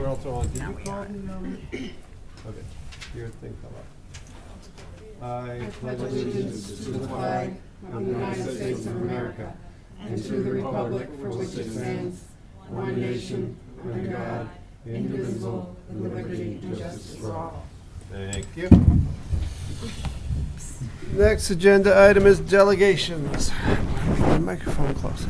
also on. Did you call the, okay, your thing fell off. I pledge allegiance to the flag of the United States of America and to the republic for which it stands, one nation, under God, indivisible, with liberty and justice for all. Thank you. Next agenda item is delegations. The microphone closer.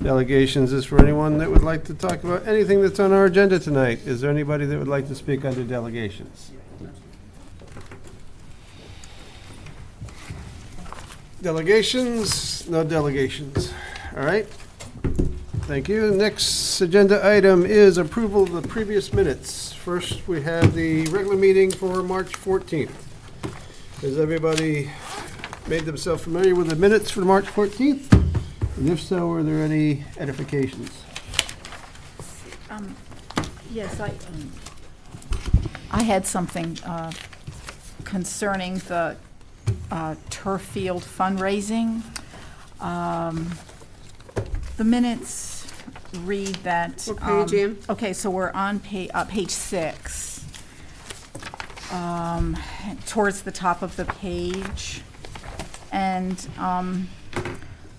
Delegations is for anyone that would like to talk about anything that's on our agenda tonight. Is there anybody that would like to speak under delegations? Delegations? No delegations. All right. Thank you. Next agenda item is approval of the previous minutes. First, we have the regular meeting for March 14th. Has everybody made themselves familiar with the minutes for March 14th? And if so, are there any edifications? Yes, I had something concerning the turf field fundraising. The minutes read that. What page, Ann? Okay, so we're on page 6. Towards the top of the page. And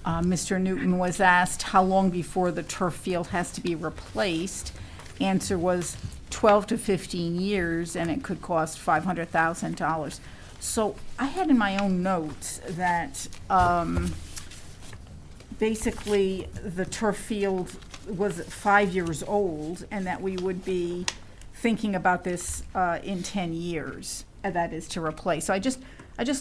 Mr. Newton was asked how long before the turf field has to be replaced. Answer was 12 to 15 years, and it could cost $500,000. So I had in my own notes that basically the turf field was 5 years old, and that we would be thinking about this in 10 years, that is to replace. So I just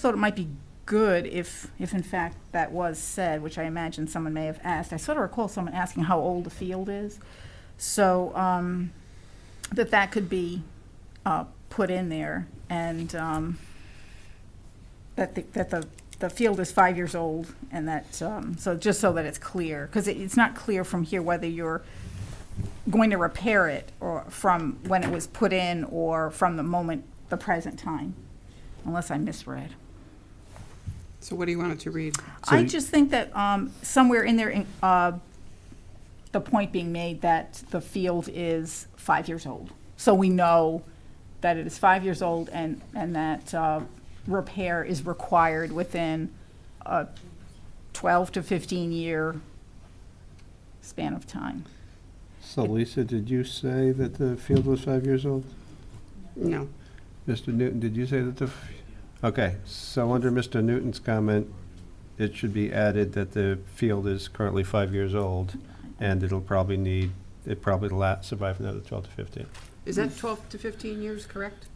thought it might be good if in fact that was said, which I imagine someone may have asked. I sort of recall someone asking how old the field is. So that could be put in there, and that the field is 5 years old, and that so just so that it's clear, because it's not clear from here whether you're going to repair it or from when it was put in or from the present time, unless I misread. So what do you want it to read? I just think that somewhere in there, the point being made that the field is 5 years old. So we know that it is 5 years old, and that repair is required within a 12 to 15 year span of time. So Lisa, did you say that the field was 5 years old? No. Mr. Newton, did you say that okay, so under Mr. Newton's comment, it should be added that the field is currently 5 years old, and it'll probably survive another 12 to 15. Is that 12 to 15 years, correct?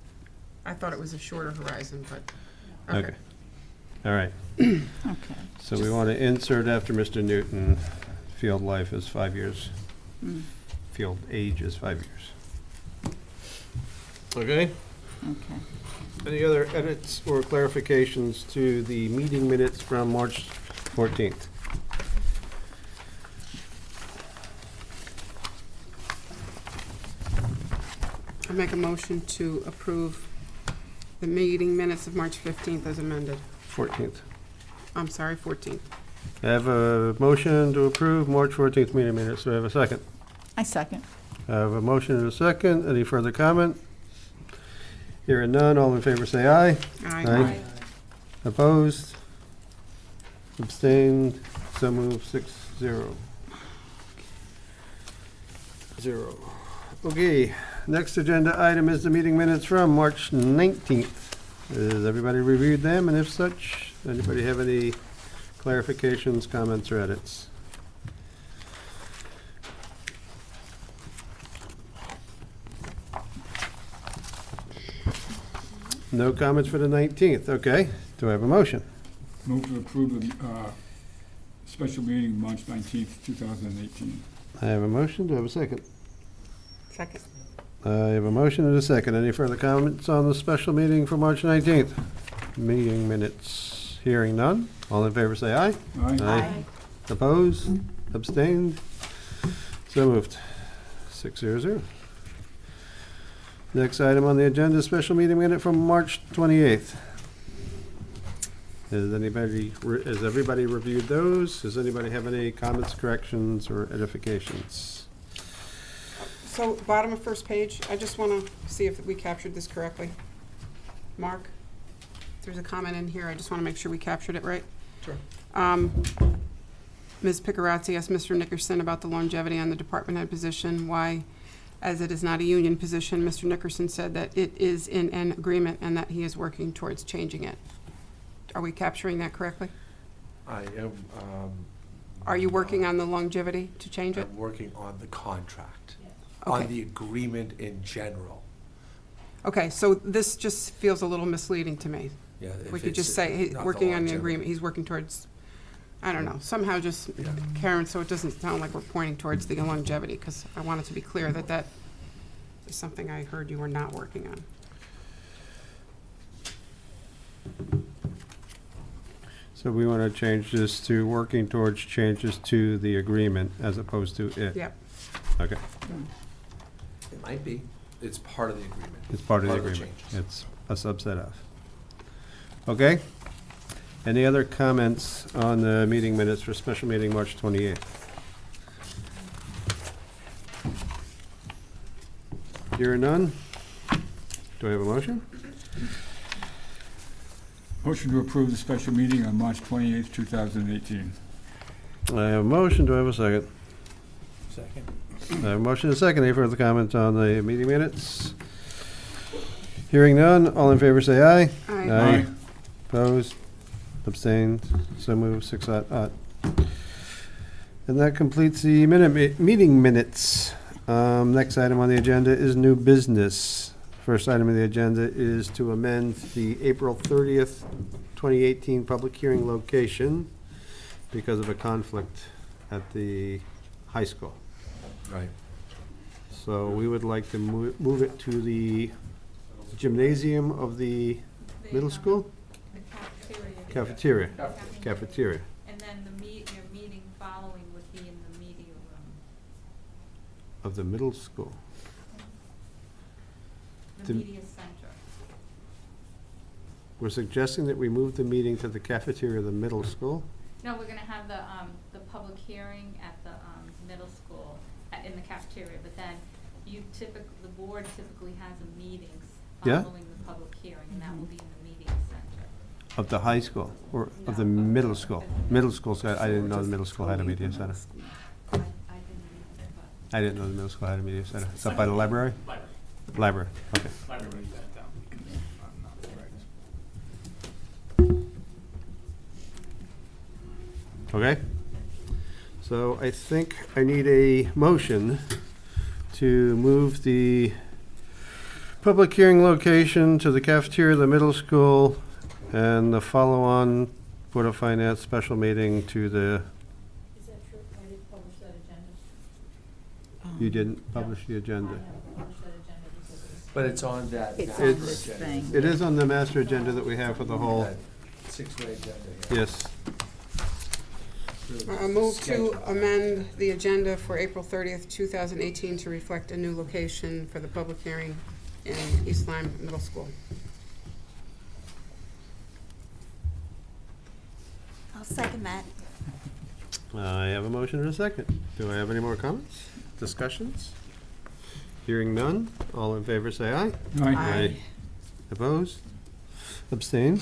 I thought it was a shorter horizon, but, okay. All right. Okay. So we want to insert after Mr. Newton, field life is 5 years. Field age is 5 years. Okay. Okay. Any other edits or clarifications to the meeting minutes from March 14th? I make a motion to approve the meeting minutes of March 15th as amended. 14th. I'm sorry, 14th. I have a motion to approve March 14th meeting minutes. Do I have a second? I second. I have a motion and a second. Any further comment? Hearing none, all in favor say aye. Aye. Opposed? Abstained? So moved, 6-0. Okay, next agenda item is the meeting minutes from March 19th. Has everybody reviewed them? And if such, anybody have any clarifications, comments, or edits? No comments for the 19th. Okay. Do I have a motion? Move to approve the special meeting March 19th, 2018. I have a motion. Do I have a second? Second. I have a motion and a second. Any further comments on the special meeting for March 19th? Meeting minutes. Hearing none. All in favor say aye. Aye. Opposed? Abstained? So moved. 6-0. Next item on the agenda, special meeting minute from March 28th. Has everybody reviewed those? Does anybody have any comments, corrections, or edifications? So, bottom of first page, I just want to see if we captured this correctly. Mark, there's a comment in here, I just want to make sure we captured it right. Sure. Ms. Picarazzi asked Mr. Nickerson about the longevity on the department head position, why, as it is not a union position. Mr. Nickerson said that it is in an agreement and that he is working towards changing it. Are we capturing that correctly? I am. Are you working on the longevity to change it? I'm working on the contract, Okay. on the agreement in general. Okay, so this just feels a little misleading to me. Yeah, We if could it's just say, hey, not working on the longevity. agreement, he's working towards, I don't know, somehow just, Karen, so it doesn't sound like we're pointing towards the longevity, because I want it to be clear that that is something I heard you were not working on. So we want to change this to working towards changes to the agreement as opposed to it? Yep. Okay, It might be. It's part of the agreement. it's part of the agreement. changes. It's a subset of. Okay? Any other comments on the meeting minutes for special meeting March 28th? Hearing none? Do I have a motion? Motion to approve the special meeting on March 28th, 2018. I have a motion, do I have a second? Second. I have a motion and a second. Any further comments on the meeting minutes? Hearing none, all in favor say aye. Aye. Opposed? Abstained? So moved, 6-0. And that completes the meeting minutes. Next item on the agenda is new business. First item on the agenda is to amend the April 30th, 2018 public hearing location because of a conflict at the high school. Right. So we would like to move it to the gymnasium of the middle school? The cafeteria. Cafeteria. And then your meeting following would be in the media room. Of the middle school. The The- media center. We're suggesting that we move the meeting to the cafeteria of the middle school. No, we're gonna have the public hearing at the, middle school, in the cafeteria, but then the board typically has a meetings Yeah? following the public hearing, and that will be in the media center. Of the high school, or of the No, middle school? Middle school, I didn't know the middle school had a media center. I didn't either, but. I didn't know the middle school had a media center. It's up by the library? Library, okay. Okay. So I think I need a motion to move the public hearing location to the cafeteria of the middle school and the follow-on Board of Finance special meeting to the, Is that true? I didn't publish that agenda. you didn't publish the agenda. haven't published that agenda because it's. But it's on that. It's master on It's- this agenda. thing. It is on the master agenda that we have for the whole, That six-way agenda. yeah. yes. I move to Schedule. amend the agenda for April 30th, 2018 to reflect a new location for the public hearing in East Lyme Middle School. I'll second that. I have a motion and a second. Do I have any more comments, discussions? Hearing none, all in favor say aye. Aye. Opposed? Abstained?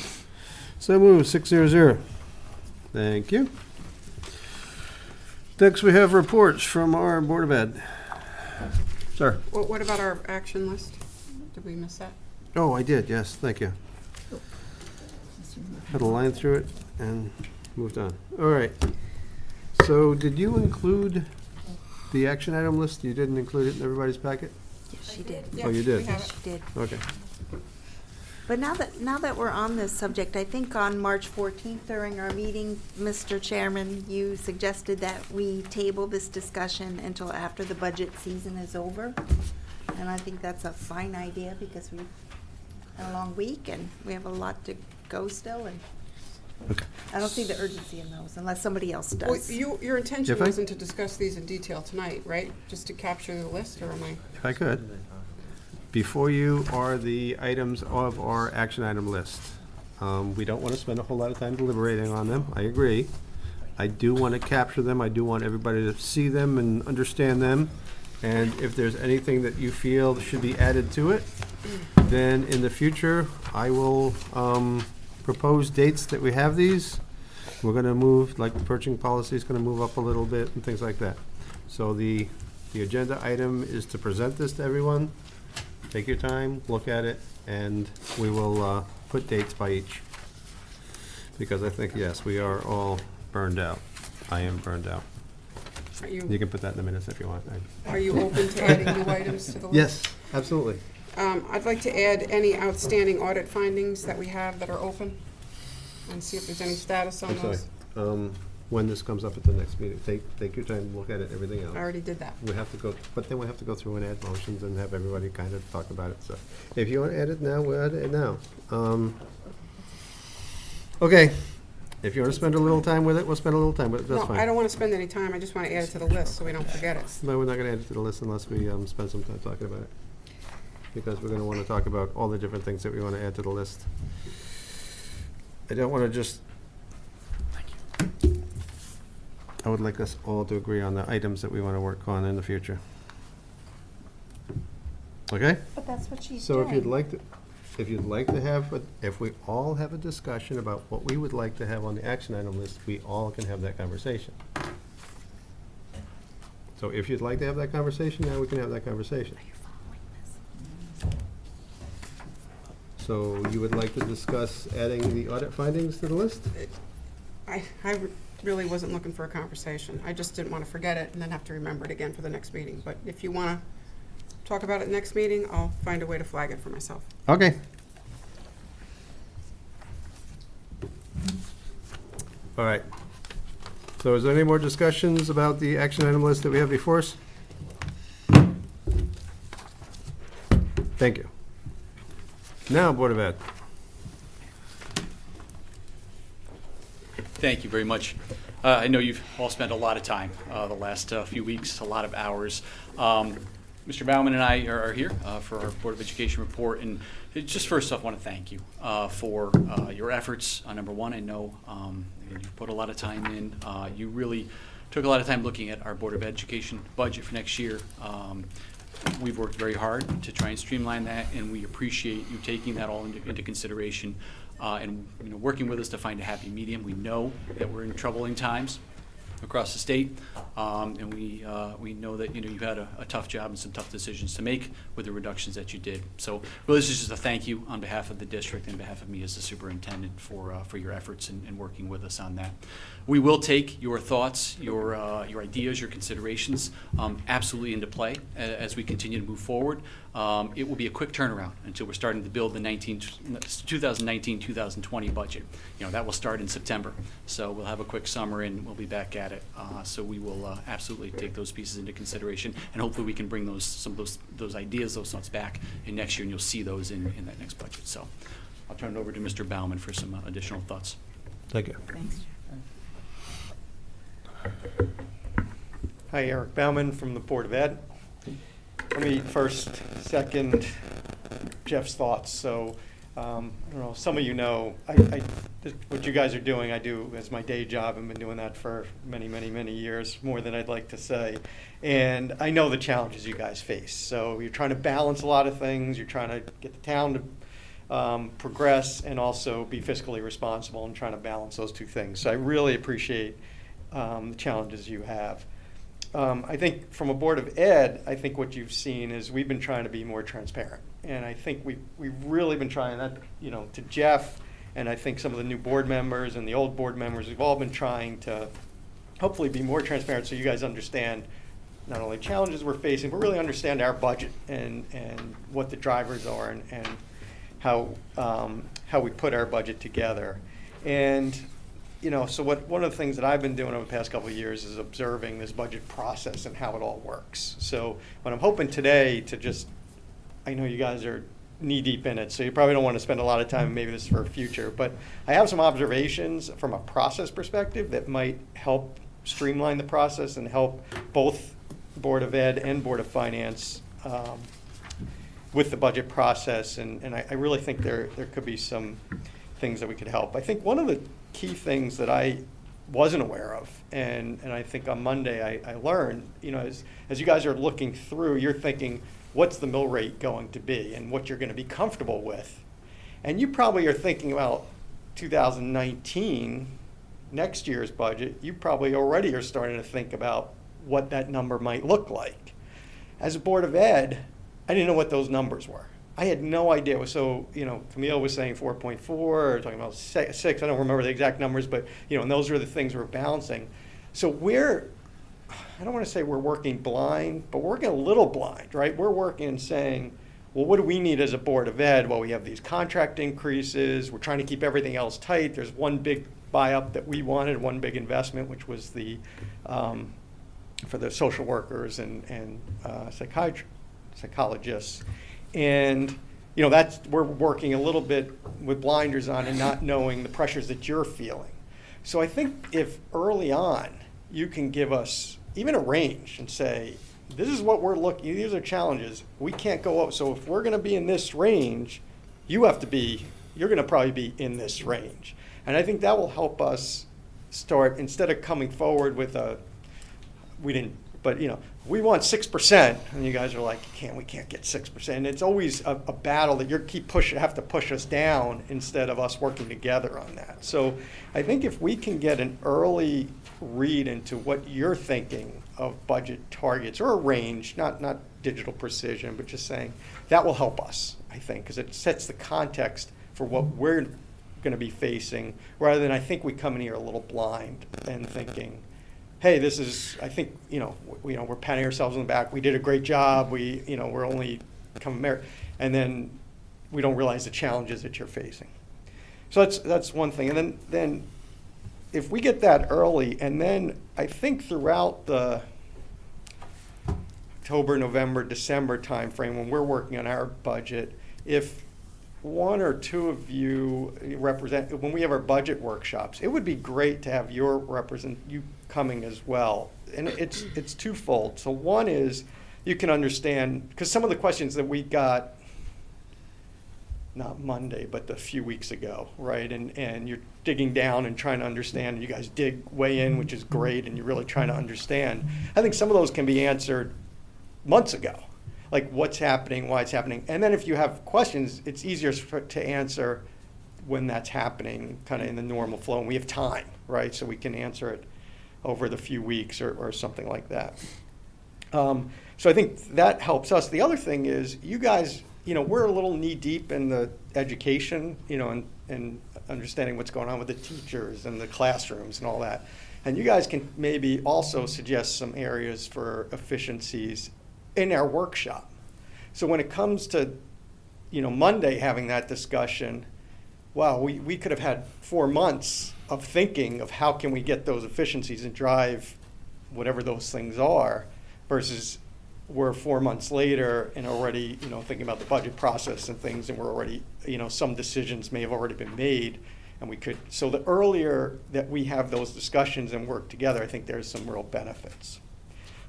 So moved, 600. Thank you. Next, we have reports from our Board of Ed. Sir? What about our action list? Did we miss that? Oh, I did, yes, thank you. Had a line through it and moved on. All right. So did you include the action item list? You didn't include it in everybody's packet? Yes, she did. Yeah, Oh, you did? we have Yes, it. she did. Okay. But now that we're on this subject, I think on March 14th during our meeting, Mr. Chairman, you suggested that we table this discussion until after the budget season is over. And I think that's a fine idea because we've had a long week and we have a lot to go still, and Okay. I don't see the urgency in those unless somebody else Well, does. your intention If I- wasn't to discuss these in detail tonight, right? Just to capture the list, or am I? If I could. Before you are the items of our action item list. We don't want to spend a whole lot of time deliberating on them, I agree. I do want to capture them, I do want everybody to see them and understand them. And if there's anything that you feel should be added to it, then in the future, I will propose dates that we have these. We're gonna move, like the purchasing policy is gonna move up a little bit and things like that. So the agenda item is to present this to everyone. Take your time, look at it, and we will put dates by each. Because I think, yes, we are all burned out. I am burned out. Are You you, can put that in the minutes if you want. are you open to adding new items to the list? Yes, absolutely. I'd like to add any outstanding audit findings that we have that are open, and see if there's any status on I'm sorry. those. When this comes up at the next meeting, take your time, look at it, everything else. I already did that. We have to go, but then we have to go through and add motions and have everybody kind of talk about it, so. If you want to add it now, we'll add it now. Okay, if you want to spend a little time with it, we'll spend a little time with it, that's No, fine. I don't want to spend any time, I just want to add it to the list so we don't forget it. No, we're not gonna add it to the list unless we spend some time talking about it. Because we're gonna wanna talk about all the different things that we wanna add to the list. I don't wanna just. I would like us all to agree on the items that we wanna work on in the future. Okay? But that's what she's So if you'd like to have, if we all have a discussion about what we would like to have on the action item list, we all can have that conversation. So if you'd like to have that conversation, now we can have that conversation. So you would like to discuss adding the audit findings to the list? I really wasn't looking for a conversation. I just didn't want to forget it and then have to remember it again for the next meeting. But if you want to talk about it next meeting, I'll find a way to flag it for myself. Okay. All right. So is there any more discussions about the action item list that we have before us? Thank you. Now, Board of Ed. Thank you very much. I know you've all spent a lot of time the last few weeks, a lot of hours. Mr. Bauman and I are here for our Board of Education report, and just first off, want to thank you for your efforts. Number one, I know you've put a lot of time in. You really took a lot of time looking at our Board of Education budget for next year. We've worked very hard to try and streamline that, and we appreciate you taking that all into consideration and working with us to find a happy medium. We know that we're in troubling times across the state, and we know that you've had a tough job and some tough decisions to make with the reductions that you did. So really, this is just a thank you on behalf of the district and on behalf of me as the superintendent for your efforts in working with us on that. We will take your thoughts, your ideas, your considerations absolutely into play as we continue to move forward. It will be a quick turnaround until we're starting to build the 2019-2020 budget. That will start in September. So we'll have a quick summer and we'll be back at it. So we will absolutely take those pieces into consideration, and hopefully we can bring some of those ideas, those thoughts back in next year, and you'll see those in that next budget. So I'll turn it over to Mr. Bauman for some additional thoughts. Thank you. Thanks. Hi, Eric Bauman from the Board of Ed. Let me first second Jeff's thoughts. So, I don't know, some of you know, what you guys are doing, I do as my day job. I've been doing that for many, many, many years, more than I'd like to say. And I know the challenges you guys face. So you're trying to balance a lot of things. You're trying to get the town to progress and also be fiscally responsible and trying to balance those two things. So I really appreciate the challenges you have. I think from a Board of Ed, I think what you've seen is we've been trying to be more transparent. And I think we've really been trying that, to Jeff, and I think some of the new board members and the old board members, we've all been trying to hopefully be more transparent so you guys understand not only challenges we're facing, but really understand our budget and what the drivers are and how we put our budget together. And so one of the things that I've been doing over the past couple of years is observing this budget process and how it all works. So what I'm hoping today I know you guys are knee deep in it, so you probably don't want to spend a lot of time, maybe this is for future, but I have some observations from a process perspective that might help streamline the process and help both Board of Ed and Board of Finance with the budget process. And I really think there could be some things that we could help. I think one of the key things that I wasn't aware of. And I think on Monday I learned, as you guys are looking through, you're thinking, what's the mill rate going to be and what you're going to be comfortable with? And you probably are thinking about 2019, next year's budget. You probably already are starting to think about what that number might look like. As a Board of Ed, I didn't know what those numbers were. I had no idea. So, Camille was saying 4.4, or talking about 6. I don't remember the exact numbers, but, and those were the things we're balancing. So I don't want to say we're working blind, but we're working a little blind, right? We're working and saying, well, what do we need as a Board of Ed? Well, we have these contract increases. We're trying to keep everything else tight. There's one big buy-up that we wanted, one big investment, which was the for the social workers and psychologists. And, we're working a little bit with blinders on and not knowing the pressures that you're feeling. So I think if early on you can give us even a range and say, this is what we're looking, these are challenges, we can't go up. So if we're going to be in this range, you're going to probably be in this range. And I think that will help us start, instead of coming forward with we want 6%, and you guys are like, we can't get 6%. And it's always a battle that have to push us down instead of us working together on that. So I think if we can get an early read into what you're thinking of budget targets, or a range, not digital precision, but just saying, that will help us, I think, because it sets the context for what we're going to be facing, rather than I think we come in here a little blind and thinking, hey, this is, I think, we're patting ourselves on the back. We did a great job. We're only coming merit, and then we don't realize the challenges that you're facing. So that's one thing. And then if we get that early, and then I think throughout the October, November, December timeframe when we're working on our budget, if one or two of you represent, when we have our budget workshops, it would be great to have you coming as well. And it's twofold. So one is you can understand, because some of the questions that we got, not Monday, but a few weeks ago, right? And you're digging down and trying to understand, and you guys weigh in, which is great, and you're really trying to understand. I think some of those can be answered months ago. Like what's happening, why it's happening. And then if you have questions, it's easier to answer when that's happening, kind of in the normal flow. And we have time, right? So we can answer it over the few weeks or something like that. So I think that helps us. The other thing is, you guys, we're a little knee deep in the education, and understanding what's going on with the teachers and the classrooms and all that. And you guys can maybe also suggest some areas for efficiencies in our workshop. So when it comes to, Monday having that discussion, wow, we could have had 4 months of thinking of how can we get those efficiencies and drive whatever those things are, versus we're 4 months later and already, thinking about the budget process and things, and we're already, some decisions may have already been made, and so the earlier that we have those discussions and work together, I think there's some real benefits.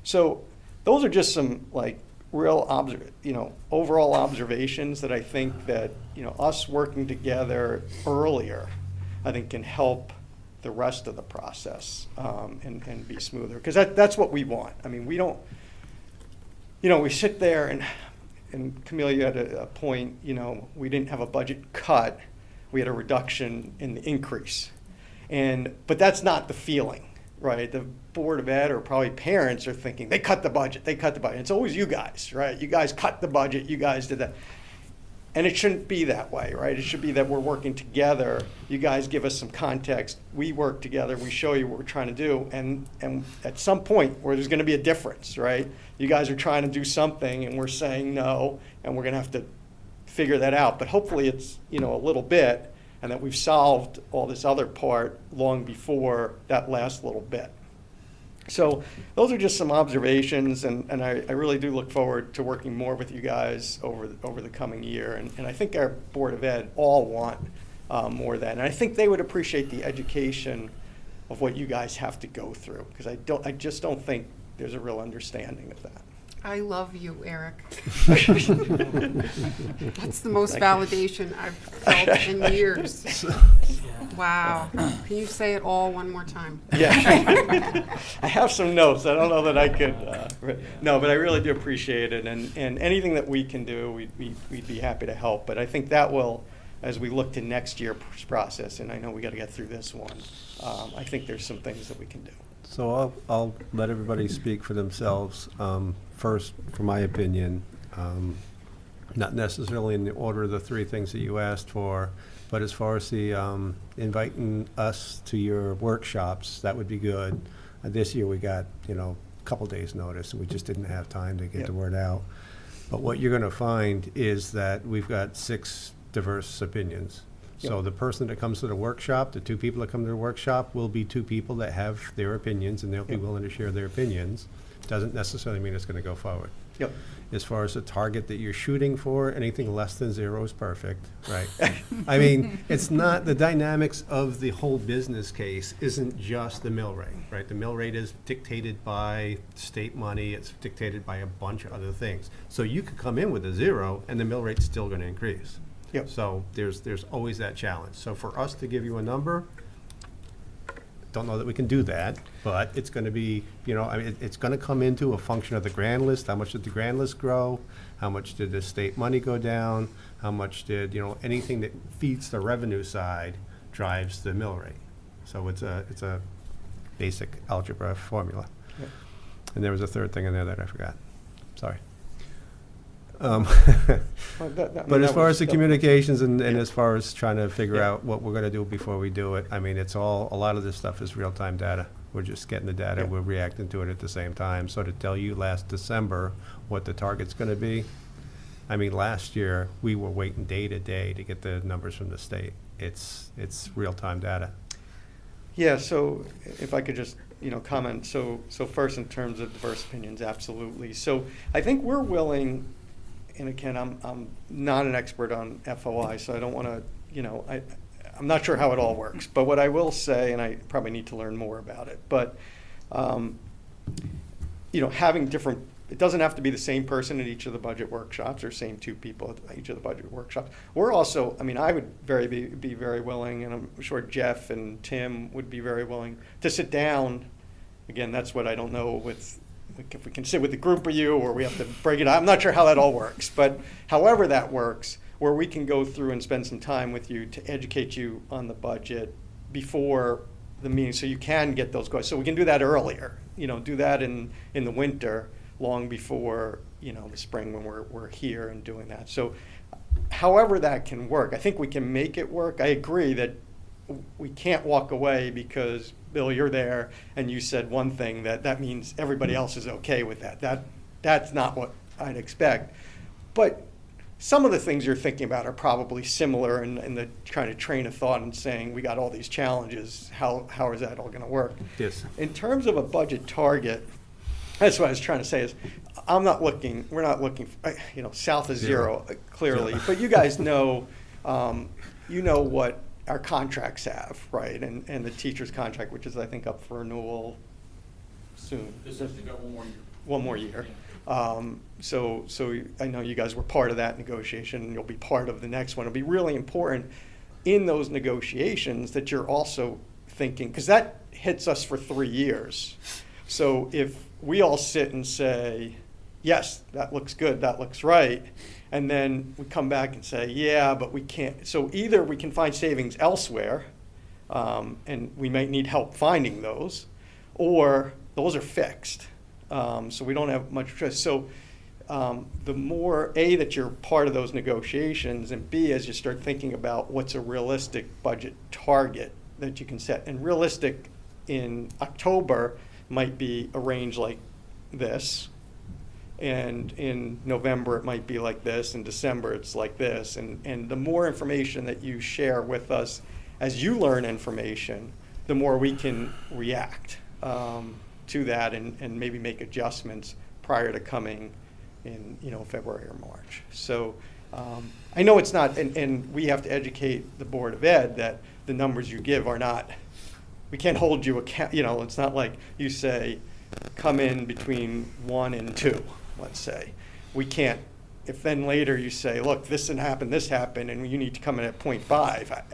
So those are just some real overall observations that I think that us working together earlier, I think, can help the rest of the process and be smoother, because that's what we want. I mean, we don't, we sit there and Camille, you had a point. We didn't have a budget cut, we had a reduction in the increase, but that's not the feeling. Right, the Board of Ed or probably parents are thinking, they cut the budget. It's always you guys, right? You guys cut the budget, you guys did that. And it shouldn't be that way, right? It should be that we're working together. You guys give us some context, we work together, we show you what we're trying to do, and at some point where there's gonna be a difference, right? You guys are trying to do something and we're saying no, and we're gonna have to figure that out. But hopefully it's, a little bit, and that we've solved all this other part long before that last little bit. So those are just some observations, and I really do look forward to working more with you guys over the coming year. And I think our Board of Ed all want more of that. And I think they would appreciate the education of what you guys have to go through, because I just don't think there's a real understanding of that. I love you, Eric. That's the most validation I've felt in years. Wow. Can you say it all one more time? Yeah. I have some notes. I don't know that I could, no, but I really do appreciate it. And anything that we can do, we'd be happy to help. But I think that will, as we look to next year's process, and I know we got to get through this one, I think there's some things that we can do. So I'll let everybody speak for themselves. First, for my opinion, not necessarily in the order of the three things that you asked for, but as far as the inviting us to your workshops, that would be good. This year we got, a couple days' notice, and we just didn't have time to get the word out. But what you're going to find is that we've got 6 diverse opinions. So the person that comes to the workshop, the 2 people that come to the workshop will be 2 people that have their opinions, and they'll be willing to share their opinions. Doesn't necessarily mean it's going to go forward. Yep. As far as the target that you're shooting for, anything less than 0 is perfect, right? I mean, it's not, the dynamics of the whole business case isn't just the mill rate, right? The mill rate is dictated by state money, it's dictated by a bunch of other things. So you could come in with a 0 and the mill rate's still going to increase. Yep. So there's always that challenge. So for us to give you a number, don't know that we can do that, but it's going to be, it's going to come into a function of the grand list. How much did the grand list grow? How much did the state money go down? How much did, anything that feeds the revenue side drives the mill rate. So it's a basic algebra formula. Yep. And there was a third thing in there that I forgot. Sorry. But as far as the communications and as far as trying to figure out what we're going to do before we do it, I mean, it's all, a lot of this stuff is real-time data. We're just getting the data, we're reacting to it at the same time. So to tell you last December what the target's going to be, I mean, last year, we were waiting day to day to get the numbers from the state. It's real-time data. Yeah, so if I could just, comment. So first in terms of diverse opinions, absolutely. So I think we're willing, and again, I'm not an expert on FOI, so I don't want to, I'm not sure how it all works. But what I will say, and I probably need to learn more about it, but, having different, it doesn't have to be the same person at each of the budget workshops or same 2 people at each of the budget workshops. We're also, I would be very willing, and I'm sure Jeff and Tim would be very willing to sit down. Again, that's what I don't know with, if we can sit with a group of you or we have to break it out. I'm not sure how that all works, but however that works, where we can go through and spend some time with you to educate you on the budget before the meeting so you can get those goals. So we can do that earlier, do that in the winter, long before, the spring when we're here and doing that. So however that can work, I think we can make it work. I agree that we can't walk away because, Bill, you're there and you said one thing that means everybody else is okay with that. That's not what I'd expect. But some of the things you're thinking about are probably similar in the kind of train of thought and saying, we got all these challenges, how is that all going to work? Yes. In terms of a budget target, that's what I was trying to say is, we're not looking, south of 0, clearly. But you guys know, what our contracts have, right? And the teacher's contract, which is, I think, up for renewal soon. This has to go one more year. One more year. So I know you guys were part of that negotiation, and you'll be part of the next one. It'll be really important in those negotiations that you're also thinking, because that hits us for 3 years. So if we all sit and say, yes, that looks good, that looks right, and then we come back and say, yeah, but we can't. So either we can find savings elsewhere, and we might need help finding those, or those are fixed. So we don't have much choice. So the more, A, that you're part of those negotiations, and B, as you start thinking about what's a realistic budget target that you can set. And realistic in October might be a range like this, and in November it might be like this, in December it's like this. And the more information that you share with us as you learn information, the more we can react to that and maybe make adjustments prior to coming in February or March. So I know it's not, and we have to educate the Board of Ed that the numbers you give are not, we can't hold you account, it's not like you say come in between 1 and 2. let's say. We can't, if then later you say, look, this happened, and you need to come in at 0.5,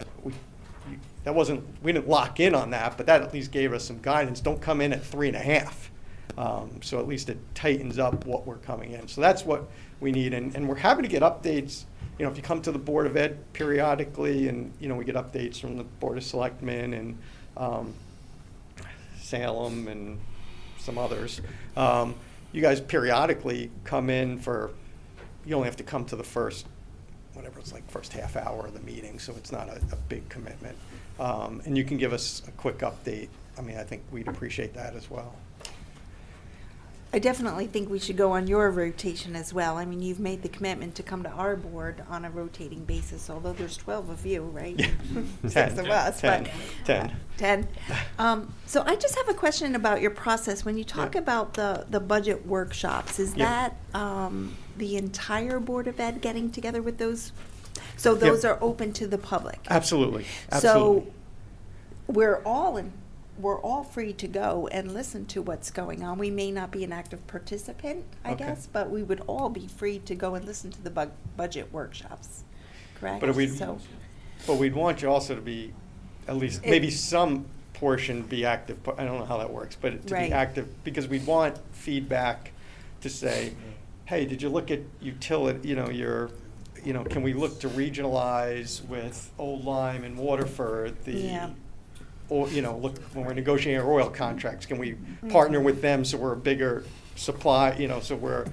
we didn't lock in on that, but that at least gave us some guidance. Don't come in at 3.5. So at least it tightens up what we're coming in. So that's what we need, and we're happy to get updates. You know, if you come to the Board of Ed periodically, and, you know, we get updates from the Board of Selectmen and Salem and some others. You guys periodically come in you only have to come to the first half hour of the meeting, so it's not a big commitment. And you can give us a quick update. I mean, I think we'd appreciate that as well. I definitely think we should go on your rotation as well. I mean, you've made the commitment to come to our board on a rotating basis, although there's 12 of you, right? Yeah. 6 of us, but 10. 10. So I just have a question about your process. When you talk Yeah. about the budget workshops, is Yeah. that the entire Board of Ed getting together with those? So those are open to the public? Absolutely. So we're all free to go and listen to what's going on. We may not be an active participant, I Okay. guess, but we would all be free to go and listen to the budget workshops, correct? But we'd want you also to be, at least, maybe It- some portion be active. I don't know how that works, but to Right. be active, because we want feedback to say, hey, did you look at utility, can we look to regionalize with Old Lyme and Waterford, Yeah. or, look, when we're negotiating our oil contracts, can we partner with them so we're a bigger supply, so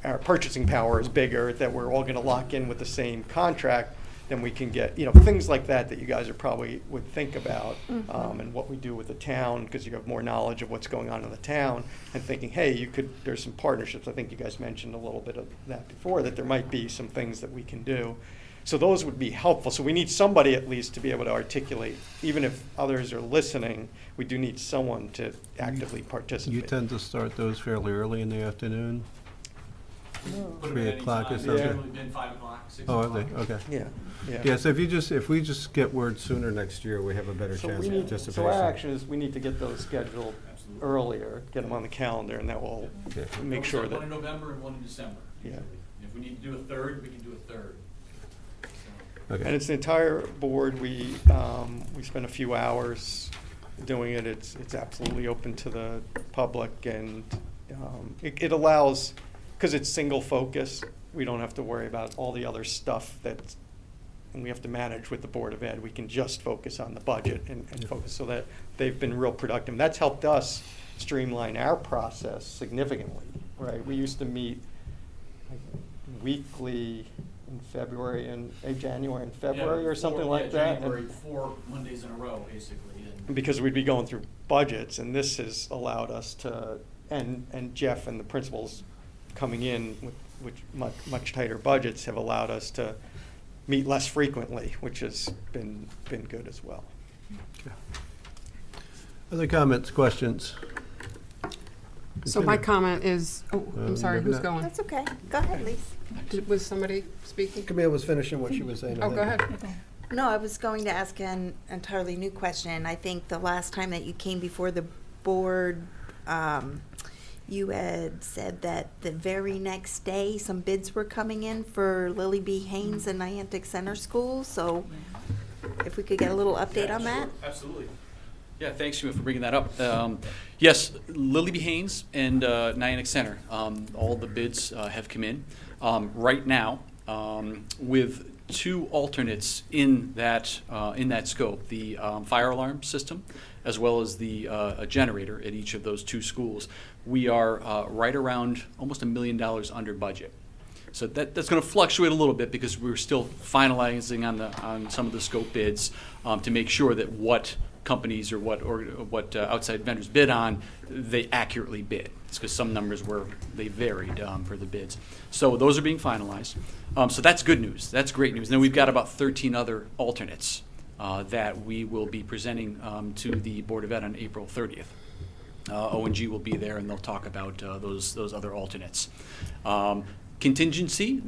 our purchasing power is bigger, that we're all gonna lock in with the same contract, then we can get, things like that you guys are probably would think about, and what we do with the town, because you have more knowledge of what's going on in the town, and thinking, hey, there's some partnerships. I think you guys mentioned a little bit of that before, that there might be some things that we can do. So those would be helpful. So we need somebody at least to be able to articulate, even if others are listening, we do need someone to actively participate. You tend to start those fairly early in the afternoon? Put 'em 3 at any o'clock or time. something? They've generally been 5 o'clock, 6 Oh, o'clock. are they? Okay. Yeah. Yeah, so if we just get word sooner next year, we have a better chance of participation. So our action is, we need to get those scheduled Absolutely. earlier, get them on the calendar, and that will Yeah. make sure One in that, November and one in December. Yeah. usually. If we need to do a third, we can do a third. So, Okay. and it's the entire board. We spend a few hours doing it. It's absolutely open to the public, and it allows, because it's single focus, we don't have to worry about all the other stuff and we have to manage with the Board of Ed. We can just focus on the budget and focus, so that they've been real productive. That's helped us streamline our process significantly, right? We used to meet weekly in January and February or something like that. January, 4 Mondays in a row, basically. And Because we'd be going through budgets, and this has allowed us to, and Jeff and the principals coming in with much tighter budgets have allowed us to meet less frequently, which has been good as well. Okay. Other comments, questions? So my comment is, I'm sorry, maybe who's not. going? That's okay. Go ahead, Lise. Was somebody speaking? Camille was finishing what she was saying. Oh, go ahead. No, I was going to ask an entirely new question. I think the last time that you came before the board, you had said that the very next day, some bids were coming in for Lily B. Haynes and Niantic Center School. So if we could get a little update on that? Absolutely. Yeah, thanks, Shima, for bringing that up. Yes, Lily B. Haynes and Niantic Center, all the bids have come in. Right now, with 2 alternates in that scope, the fire alarm system, as well as the a generator at each of those 2 schools, we are right around almost $1 million under budget. So that's going to fluctuate a little bit, because we're still finalizing on some of the scope bids to make sure that what companies or what outside vendors bid on, they accurately bid. It's because some numbers they varied for the bids. So those are being finalized. So that's good news. That's great news. And then we've got about 13 other alternates that we will be presenting to the Board of Ed on April 30th. O&G will be there, and they'll talk about those other alternates. Contingency,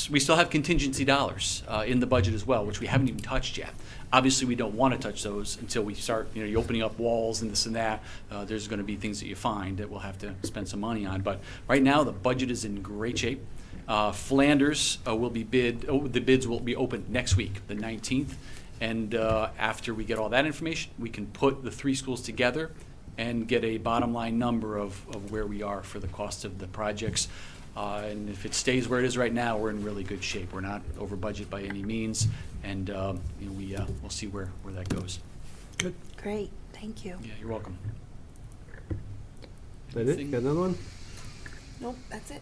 we still have contingency dollars in the budget as well, which we haven't even touched yet. Obviously, we don't want to touch those until we start, you're opening up walls and this and that. There's going to be things that you find that we'll have to spend some money on. But right now, the budget is in great shape. Flanders will be the bids will be open next week, the 19th. And after we get all that information, we can put the 3 schools together and get a bottom line number of where we are for the cost of the projects. And if it stays where it is right now, we're in really good shape. We're not over budget by any means, and we'll see where that goes. Good. Great, thank you. Yeah, you're welcome. That it? Got another one? Nope, that's it.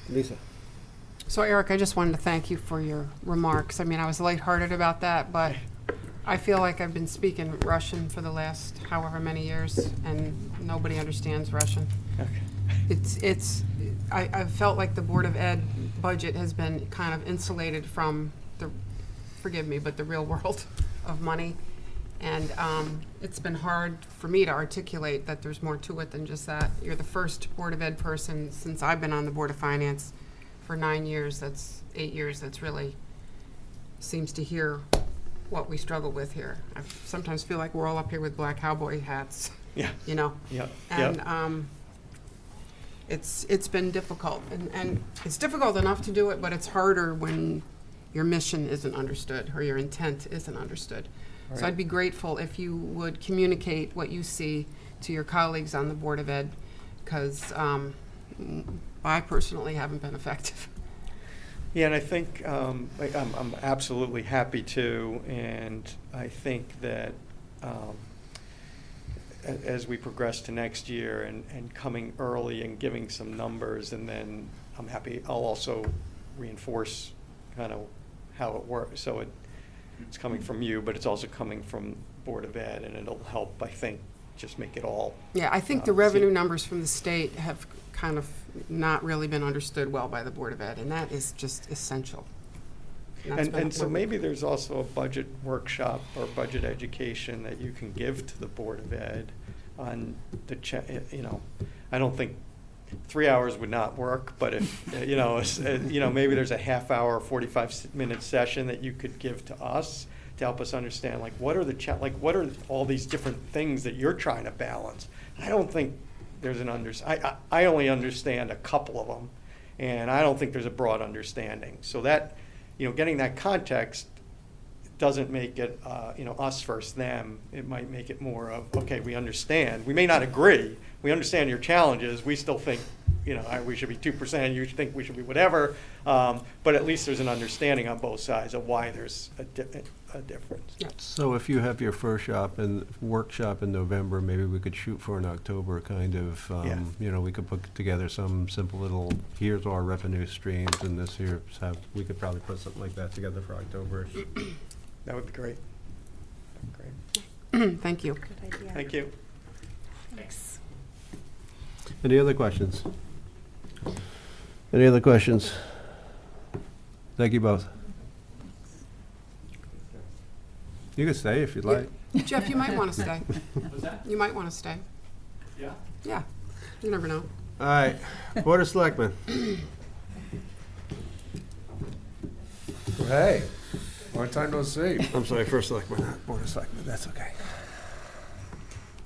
Lisa? So Eric, I just wanted to thank you for your remarks. I mean, I was lighthearted about that, but I feel like I've been speaking Russian for the last however many years, and nobody understands Russian. Okay. I've felt like the Board of Ed budget has been kind of insulated from forgive me, but the real world of money. And it's been hard for me to articulate that there's more to it than just that. You're the first Board of Ed person since I've been on the Board of Finance for 9 years, that's 8 years, that's really seems to hear what we struggle with here. I sometimes feel like we're all up here with black cowboy hats, Yeah. you know? Yep. And it's been difficult, and it's difficult enough to do it, but it's harder when your mission isn't understood or your intent isn't understood. So Right. I'd be grateful if you would communicate what you see to your colleagues on the Board of Ed, because I personally haven't been effective. Yeah, and I think I'm absolutely happy to, and I think that as we progress to next year and coming early and giving some numbers, and then I'm happy, I'll also reinforce kind of how it works. So it's coming from you, but it's also coming from Board of Ed, and it'll help, I think, just make it all. Yeah, I think the revenue numbers from the state have kind of not really been understood well by the Board of Ed, and that is just essential. And so maybe there's also a budget workshop or budget education that you can give to the Board of Ed on I don't think 3 hours would not work, but if, maybe there's a half hour, 45-minute session that you could give to us to help us understand, like, what are all these different things that you're trying to balance? I don't think there's I only understand a couple of them, and I don't think there's a broad understanding. So that, getting that context doesn't make it, us versus them. It might make it more of, okay, we understand. We may not agree. We understand your challenges. We still think, we should be 2%. You think we should be whatever. But at least there's an understanding on both sides of why there's a difference. Yeah. So if you have your first workshop in November, maybe we could shoot for an October kind of, we could put together some simple little, here's our revenue streams, and this here's how, we could probably put something like that together for October. That would be great. Thank you. Good idea. Thank you. Thanks. Any other questions? Any other questions? Thank you both. You can stay if you'd like. Jeff, you might want to stay. What's that? You might want to stay. Yeah. Yeah, you never know. All right, Board of Selectmen. Hey, long time no see. I'm sorry, First Selectman, not Board of Selectmen, that's okay.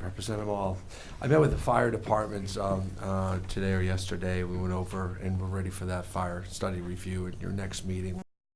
Represent them all. I met with the fire departments today or yesterday. We went over and we're ready for that fire study review at your next meeting.